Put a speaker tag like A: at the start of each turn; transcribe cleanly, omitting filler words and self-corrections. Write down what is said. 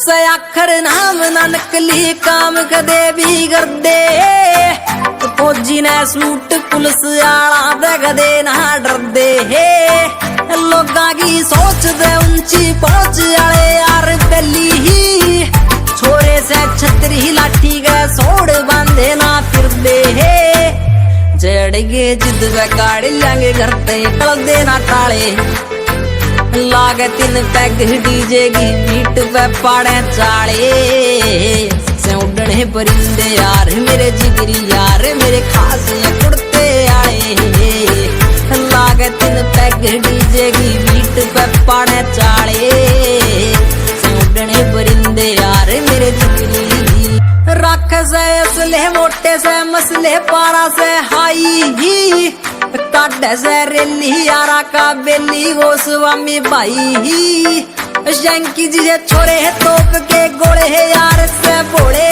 A: से आखर नाम ना नकली काम कदे भी कर दे। फौजी ने सूट पुलिस आला दे कदे ना डर दे। लोगां की सोच दे ऊंची पहुंच आले यार पहली ही छोरे से छतरी लाठी के सोड़ बांधे ना फिर दे। जड़गे जिद वे गाड़ी लेंगे घर ते कल देना टाले। लागे 3 पैग डीजे की बीट पे पाड़े चाले। से उड़ने परिंदे यार मेरे जिगरी यार मेरे खास कुड़ते आए। लागे 3 पैग डीजे की बीट पे पाड़े चाले। से उड़ने परिंदे यार मेरे जिगरी रख से असले मोटे से मसले पारा से हाई। काट से रेली यारा का बेली वो स्वामी भाई। शंकी जी छोरे तोप के गोले यार से बोले।